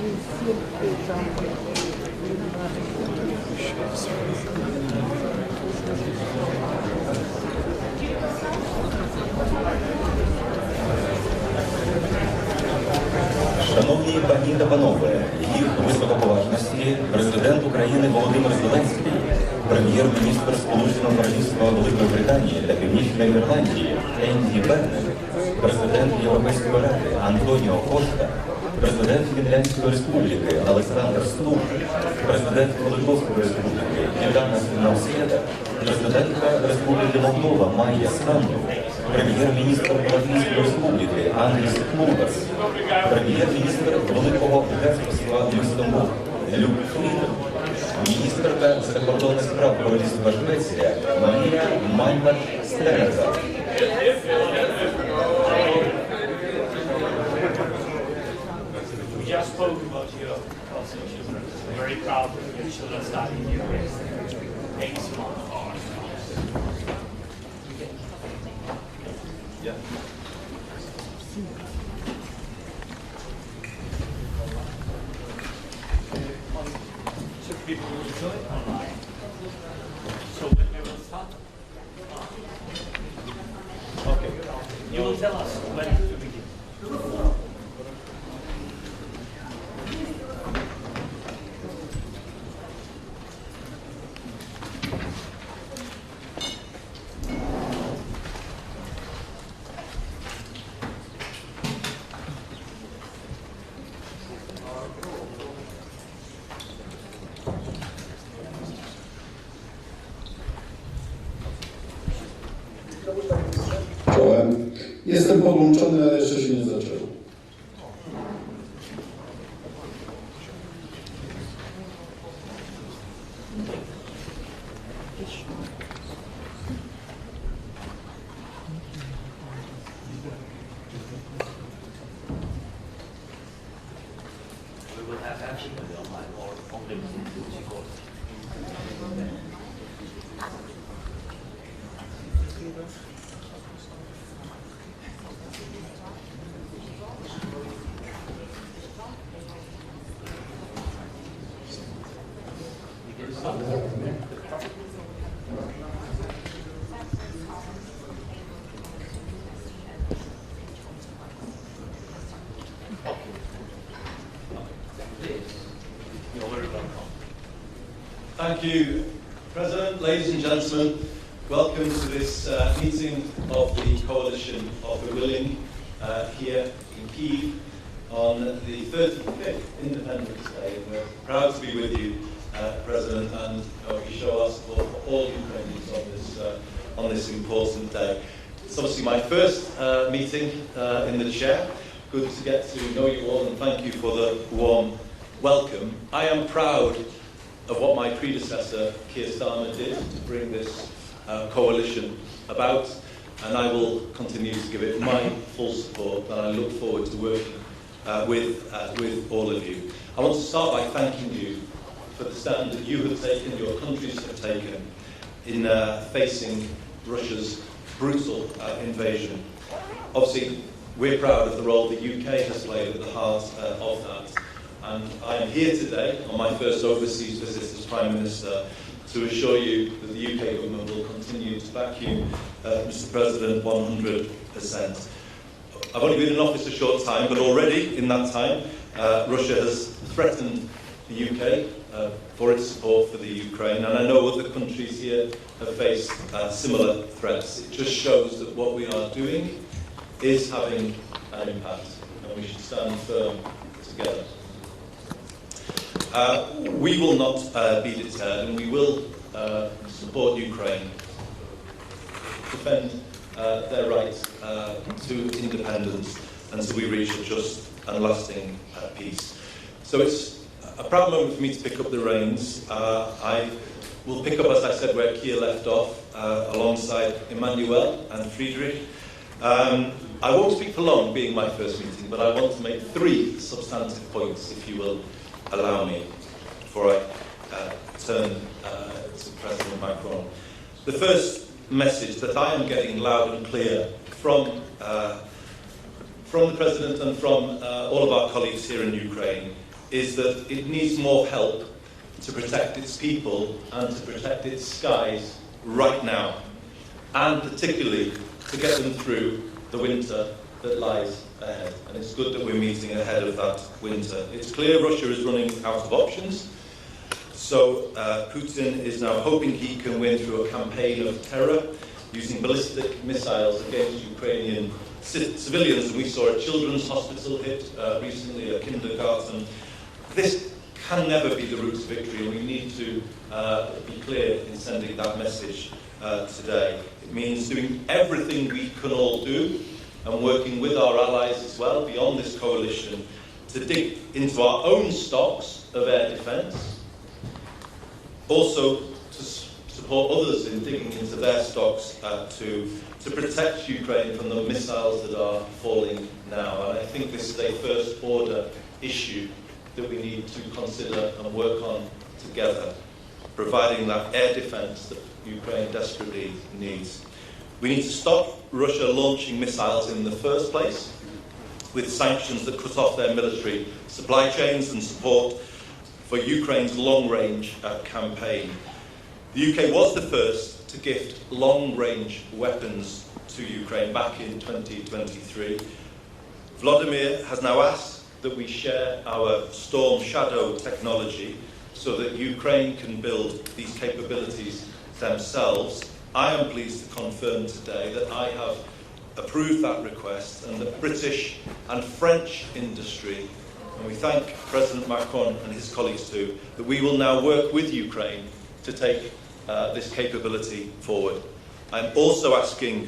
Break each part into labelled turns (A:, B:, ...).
A: Шановні пані та панове, їх високоповажності президент України Володимир Зеленський, прем'єр-міністр Сполученого Королівства Великої Британії та Північної Ірландії Енді Беннет, президент Європейської Ради Антоніо Кошта, президент Фінляндської Республіки Олександр Стур, президент Литовської Республіки Гітанас Наусєда, президентка Республіки Молдова Майя Санду, прем'єр-міністр Латвійської Республіки Андріс Курбас, прем'єр-міністр Великого Герцогства Люксембург Люк Фріден, міністерка закордонних справ Королівства Швеція Марія Мальмар Стернерза.
B: We just spoke about your children. We're very proud that your children studying here. Thank you so much.
A: Yeah.
B: So people will join online. So when we will start? Okay. You will tell us when to begin.
C: Czołem. Jestem podłączony, ale jeszcze się nie zaczęło.
B: We will have everybody online or only people. You're very welcome.
D: Thank you, President. Ladies and gentlemen, welcome to this meeting of the Coalition of the Willing here in Kyiv on the 35th Independence Day. We're proud to be with you, President, and we show our support for all Ukrainians on this important day. It's obviously my first meeting in the chair. Good to get to know you all, and thank you for the warm welcome. I am proud of what my predecessor, Keir Starmer, did to bring this coalition about, and I will continue to give it my full support, and I look forward to working with all of you. I want to start by thanking you for the stand that you have taken, your countries have taken, in facing Russia's brutal invasion. Obviously, we're proud of the role the UK has played at the heart of that. And I am here today on my first overseas visit as Prime Minister to assure you that the UK government will continue to back you, Mr. President, 100%. I've only been in office a short time, but already in that time, Russia has threatened the UK for its support for the Ukraine, and I know other countries here have faced similar threats. It just shows that what we are doing is having an impact, and we should stand firm together. We will not be deterred, and we will support Ukraine, defend their right to independence until we reach a just and lasting peace. So it's a proud moment for me to pick up the reins. I will pick up, as I said, where Keir left off, alongside Emmanuel and Friedrich. I won't speak for long, being my first meeting, but I want to make 3 substantive points, if you will allow me, before I turn to President Macron. The first message that I am getting loud and clear from the President and from all of our colleagues here in Ukraine is that it needs more help to protect its people and to protect its skies right now, and particularly to get them through the winter that lies ahead. And it's good that we're meeting ahead of that winter. It's clear Russia is running out of options. So Putin is now hoping he can win through a campaign of terror using ballistic missiles against Ukrainian civilians. And we saw a children's hospital hit recently, a kindergarten. This can never be the route to victory, and we need to be clear in sending that message today. It means doing everything we can all do and working with our allies as well beyond this coalition to dig into our own stocks of air defence, also to support others in digging into their stocks to protect Ukraine from the missiles that are falling now. And I think this is a first order issue that we need to consider and work on together, providing that air defence that Ukraine desperately needs. We need to stop Russia launching missiles in the first place with sanctions that cut off their military supply chains and support for Ukraine's long-range campaign. The UK was the first to gift long-range weapons to Ukraine back in 2023. Volodymyr has now asked that we share our Storm Shadow technology so that Ukraine can build these capabilities themselves. I am pleased to confirm today that I have approved that request, and that British and French industry, and we thank President Macron and his colleagues too, that we will now work with Ukraine to take this capability forward. I'm also asking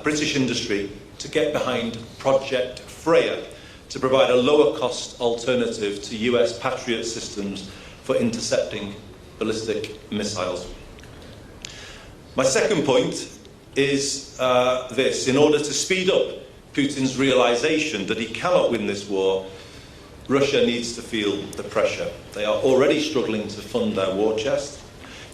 D: British industry to get behind Project Freya to provide a lower cost alternative to US Patriot systems for intercepting ballistic missiles. My second point is this. In order to speed up Putin's realization that he cannot win this war, Russia needs to feel the pressure. They are already struggling to fund their war chest.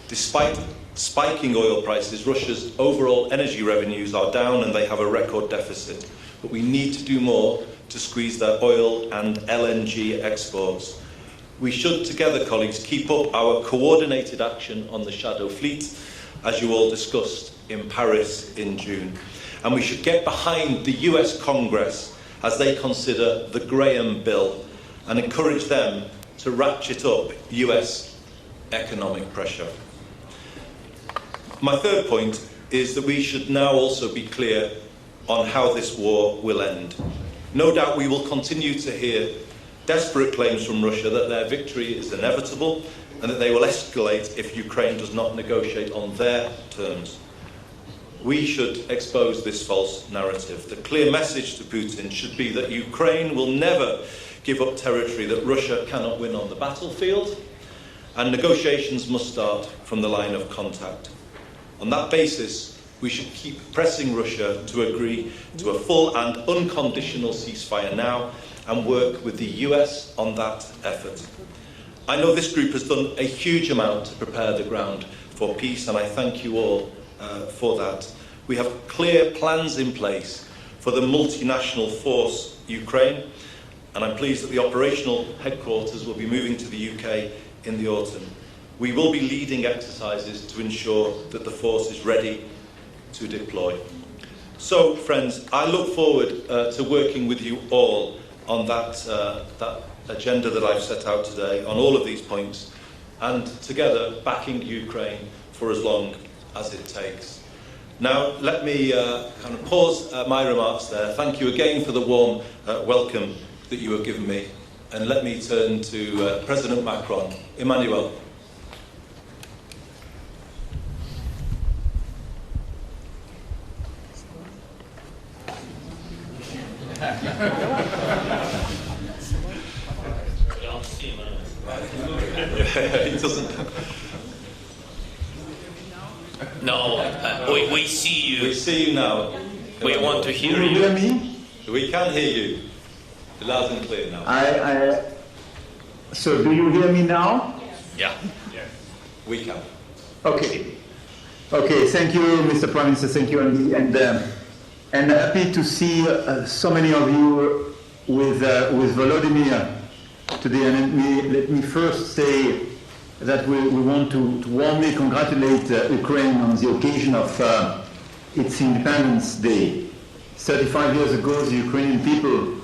D: Despite spiking oil prices, Russia's overall energy revenues are down and they have a record deficit. But we need to do more to squeeze their oil and LNG exports. We should together, colleagues, keep up our coordinated action on the Shadow Fleet, as you all discussed in Paris in June. And we should get behind the US Congress as they consider the Graham Bill and encourage them to ratchet up US economic pressure. My third point is that we should now also be clear on how this war will end. No doubt we will continue to hear desperate claims from Russia that their victory is inevitable and that they will escalate if Ukraine does not negotiate on their terms. We should expose this false narrative. The clear message to Putin should be that Ukraine will never give up territory that Russia cannot win on the battlefield, and negotiations must start from the line of contact. On that basis, we should keep pressing Russia to agree to a full and unconditional ceasefire now and work with the US on that effort. I know this group has done a huge amount to prepare the ground for peace, and I thank you all for that. We have clear plans in place for the multinational force Ukraine, and I'm pleased that the operational headquarters will be moving to the UK in the autumn. We will be leading exercises to ensure that the force is ready to deploy. So, friends, I look forward to working with you all on that agenda that I've set out today, on all of these points, and together backing Ukraine for as long as it takes. Now, let me kind of pause my remarks there. Thank you again for the warm welcome that you have given me. And let me turn to President Macron. Emmanuel. He doesn't.
E: No, we see you.
D: We see you now.
E: We want to hear
F: Can you hear me?
D: We can hear you. Loud and clear now.
F: So do you hear me now?
E: Yeah.
D: We can.
F: Okay. Okay, thank you, Mr. Prime Minister, thank you, Andy, and happy to see so many of you with Volodymyr today, and let me first say that we want to warmly congratulate Ukraine on the occasion of its Independence Day. 35 years ago, the Ukrainian people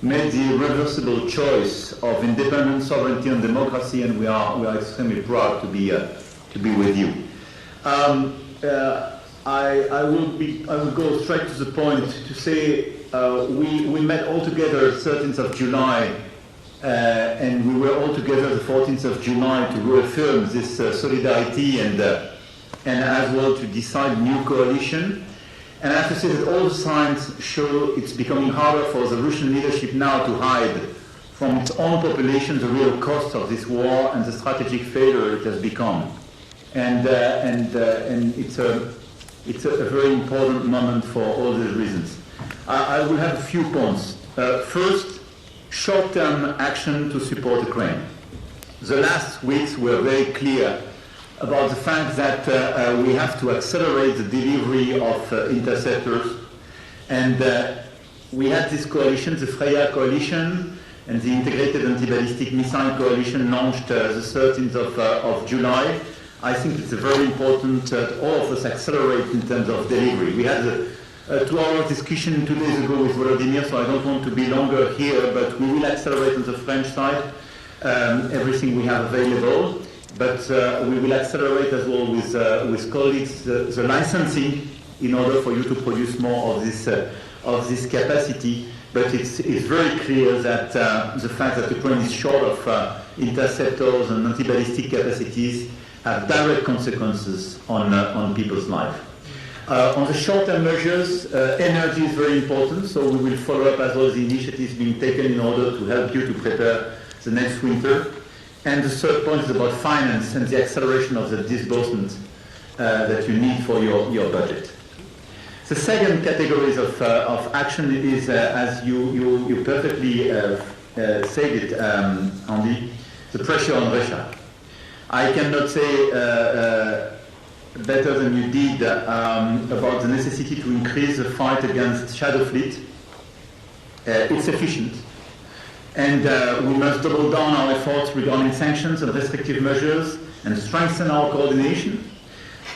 F: made the irreversible choice of independence, sovereignty, and democracy, and we are extremely proud to be with you. I will go straight to the point to say we met all together 13th of July, and we were all together the 14th of July to reaffirm this solidarity and as well to decide a new coalition. And I have to say that all the signs show it's becoming harder for the Russian leadership now to hide from its own population the real cost of this war and the strategic failure it has become. And it's a very important moment for all these reasons. I will have a few points. First, short-term action to support Ukraine. The last weeks were very clear about the fact that we have to accelerate the delivery of interceptors. And we had this coalition, the Freya coalition, and the integrated anti-ballistic missile coalition launched the 13th of July. I think it's very important that all of us accelerate in terms of delivery. We had a 2-hour discussion 2 days ago with Volodymyr, so I don't want to be longer here, but we will accelerate on the French side everything we have available. But we will accelerate as well with colleagues the licensing in order for you to produce more of this capacity. But it's very clear that the fact that Ukraine is short of interceptors and anti-ballistic capacities have direct consequences on people's life. On the short-term measures, energy is very important, so we will follow up as well the initiatives being taken in order to help you to prepare the next winter. And the third point is about finance and the acceleration of the disbursement that you need for your budget. The second category of action is, as you perfectly said it, Andy, the pressure on Russia. I cannot say better than you did about the necessity to increase the fight against Shadow Fleet. It's efficient. And we must double down our efforts regarding sanctions and restrictive measures and strengthen our coordination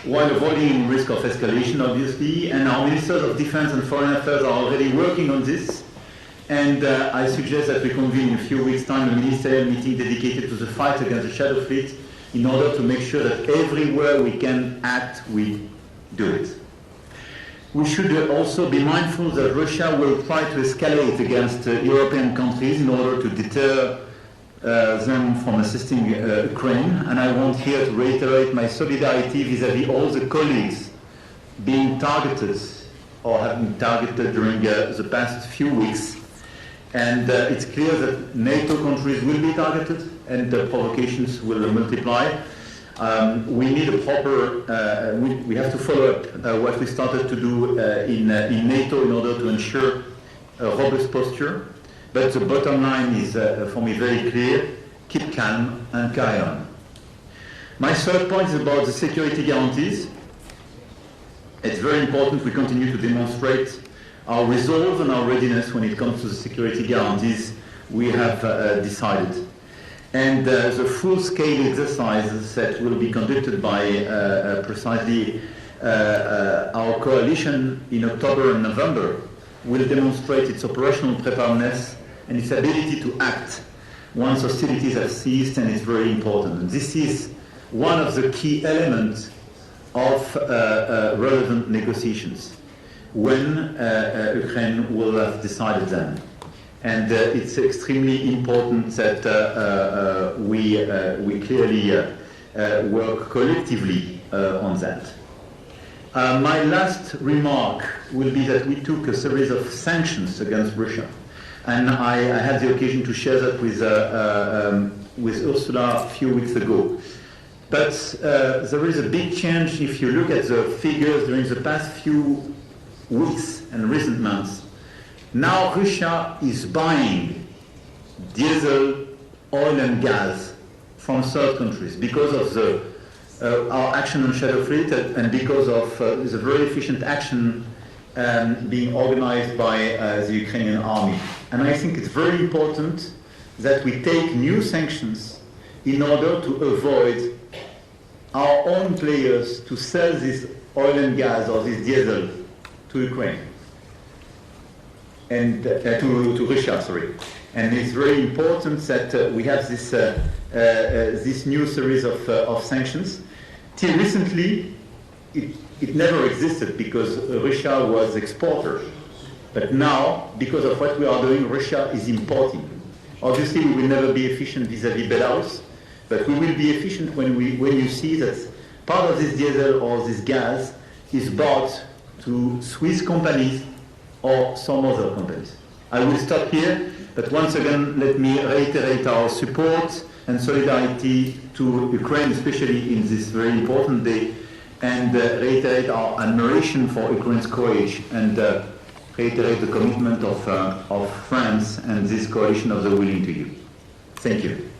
F: while avoiding risk of escalation, obviously. And our ministers of defense and foreign affairs are already working on this. And I suggest that we convene in a few weeks' time a ministerial meeting dedicated to the fight against the Shadow Fleet in order to make sure that everywhere we can act, we do it. We should also be mindful that Russia will try to escalate against European countries in order to deter them from assisting Ukraine. And I want here to reiterate my solidarity vis-à-vis all the colleagues being targeted or have been targeted during the past few weeks. And it's clear that NATO countries will be targeted and the provocations will multiply. We need a proper, we have to follow up what we started to do in NATO in order to ensure a robust posture. But the bottom line is, for me, very clear: keep calm and carry on. My third point is about the security guarantees. It's very important we continue to demonstrate our resolve and our readiness when it comes to the security guarantees we have decided. And the full-scale exercises that will be conducted by precisely our coalition in October and November will demonstrate its operational preparedness and its ability to act once hostilities have ceased, and it's very important. And this is one of the key elements of relevant negotiations when Ukraine will have decided them. And it's extremely important that we clearly work collectively on that. My last remark will be that we took a series of sanctions against Russia. And I had the occasion to share that with Ursula a few weeks ago. But there is a big change if you look at the figures during the past few weeks and recent months. Now Russia is buying diesel, oil and gas from third countries because of our action on Shadow Fleet and because of the very efficient action being organized by the Ukrainian army. And I think it's very important that we take new sanctions in order to avoid our own players to sell this oil and gas or this diesel to Ukraine and to Russia, sorry. And it's very important that we have this new series of sanctions. Till recently, it never existed because Russia was exporter. But now, because of what we are doing, Russia is importing. Obviously, we will never be efficient vis-à-vis Belarus, but we will be efficient when you see that part of this diesel or this gas is bought to Swiss companies or some other companies. I will stop here, but once again, let me reiterate our support and solidarity to Ukraine, especially in this very important day, and reiterate our admiration for Ukraine's courage and reiterate the commitment of France and this coalition of the willing to you. Thank you.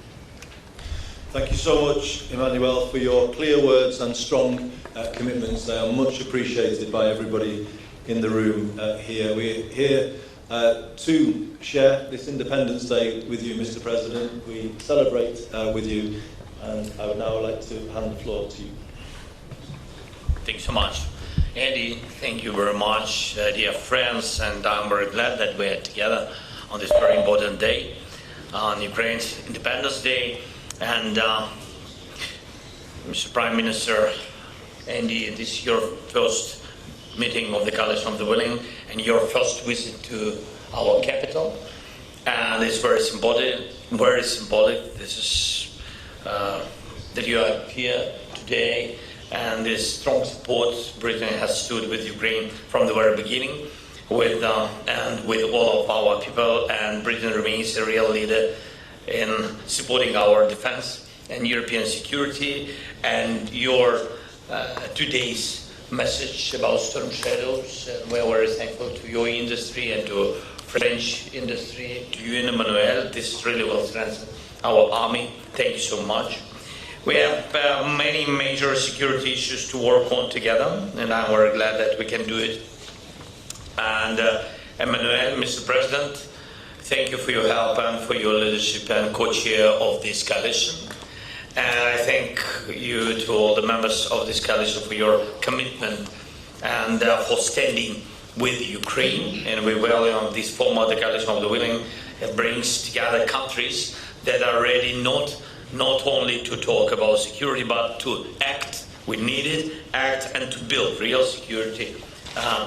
D: Thank you so much, Emmanuel, for your clear words and strong commitments. They are much appreciated by everybody in the room here. We're here to share this Independence Day with you, Mr. President. We celebrate with you, and I would now like to hand the floor to you.
E: Thank you so much. Andy, thank you very much, dear friends, and I'm very glad that we're together on this very important day, on Ukraine's Independence Day. And Mr. Prime Minister Andy, this is your first meeting of the Coalition of the Willing and your first visit to our capital. And it's very symbolic. This is that you are here today, and this strong support Britain has stood with Ukraine from the very beginning, with all of our people, and Britain remains a real leader in supporting our defense and European security. And your today's message about storm shadows, we're very thankful to your industry and to French industry, to you, Emmanuel. This really will strengthen our army. Thank you so much. We have many major security issues to work on together, and I'm very glad that we can do it. And Emmanuel, Mr. President, thank you for your help and for your leadership and co-chair of this coalition. And I thank you to all the members of this coalition for your commitment and for standing with Ukraine. And we value this format, the Coalition of the Willing. It brings together countries that are ready not only to talk about security, but to act. We need it, act, and to build real security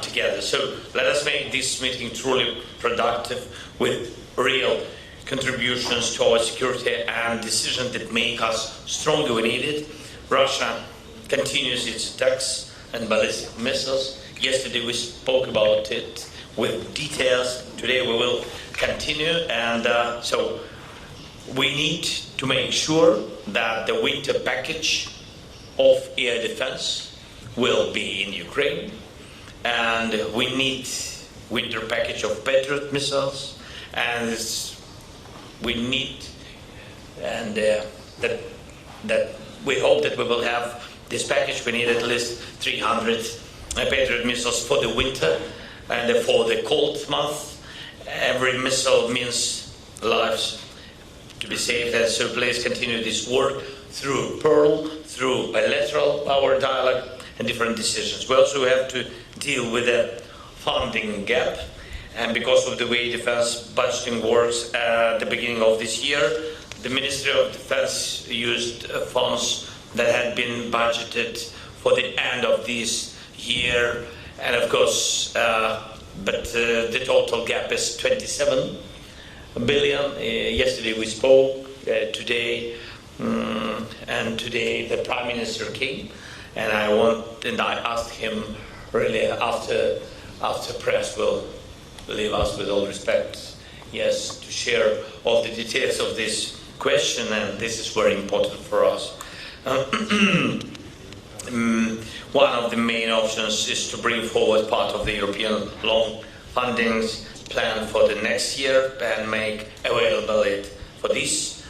E: together. So let us make this meeting truly productive with real contributions to our security and decisions that make us stronger. We need it. Russia continues its attacks and ballistic missiles. Yesterday we spoke about it with details. Today we will continue, and so we need to make sure that the winter package of air defense will be in Ukraine, and we need winter package of Patriot missiles, and we need, and that we hope that we will have this package. We need at least 300 Patriot missiles for the winter and for the cold month. Every missile means lives to be saved, and so please continue this work through Pearl, through bilateral power dialogue and different decisions. We also have to deal with the funding gap, and because of the way defense budgeting works at the beginning of this year, the Ministry of Defense used funds that had been budgeted for the end of this year, and of course, but the total gap is 27 billion. Yesterday we spoke, today the Prime Minister came, and I asked him really after press will leave us with all respect, yes, to share all the details of this question, and this is very important for us. One of the main options is to bring forward part of the European loan funding plan for the next year and make available it for this.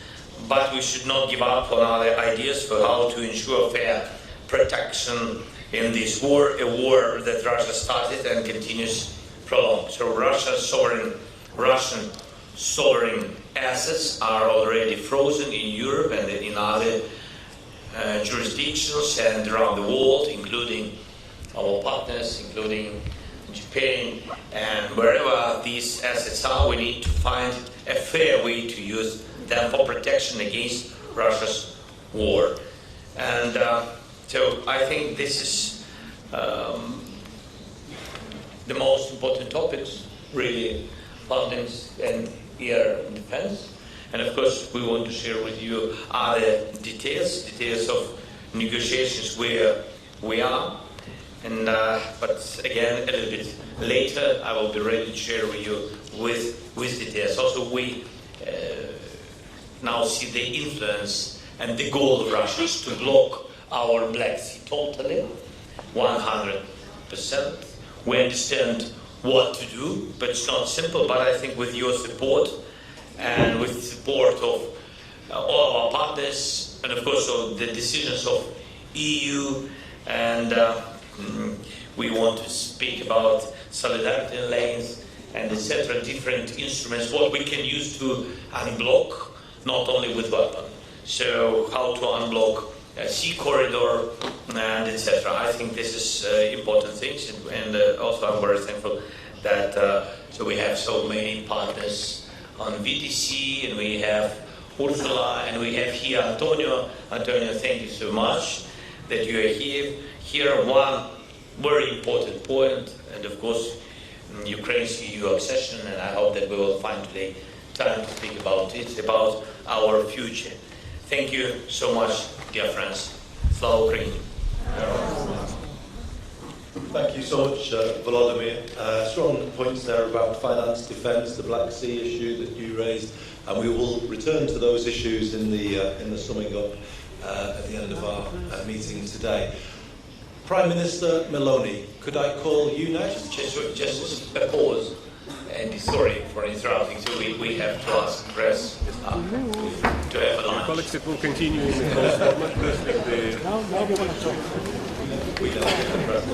E: But we should not give up on other ideas for how to ensure fair protection in this war, a war that Russia started and continues prolonged. So Russian sovereign assets are already frozen in Europe and in other jurisdictions and around the world, including our partners, including Japan, and wherever these assets are, we need to find a fair way to use them for protection against Russia's war. And so I think this is the most important topics, really, fundings and air defense. And of course, we want to share with you other details of negotiations where we are. And but again, a little bit later, I will be ready to share with you with details. Also, we now see the influence and the goal of Russia is to block our Black Sea totally, 100%. We understand what to do, but it's not simple. But I think with your support and with the support of all our partners, and of course of the decisions of EU, and we want to speak about solidarity lanes and etc. different instruments, what we can use to unblock, not only with weapons. So how to unblock a sea corridor and etc. I think this is important things, and also I'm very thankful that so we have so many partners on VTC, and we have Ursula, and we have here Antonio. Antonio, thank you so much that you are here. Here one very important point, and of course Ukraine's EU accession, and I hope that we will find today time to speak about it, about our future. Thank you so much, dear friends. Slava Ukraini.
D: Thank you so much, Volodymyr. Strong points there about finance, defence, the Black Sea issue that you raised, and we will return to those issues in the summing up at the end of our meeting today. Prime Minister Meloni, could I call you next?
E: Just a pause, and sorry for interrupting. So we have to ask press to have a lunch.
G: Colleagues, it will continue in the closed format.
D: We don't get the press.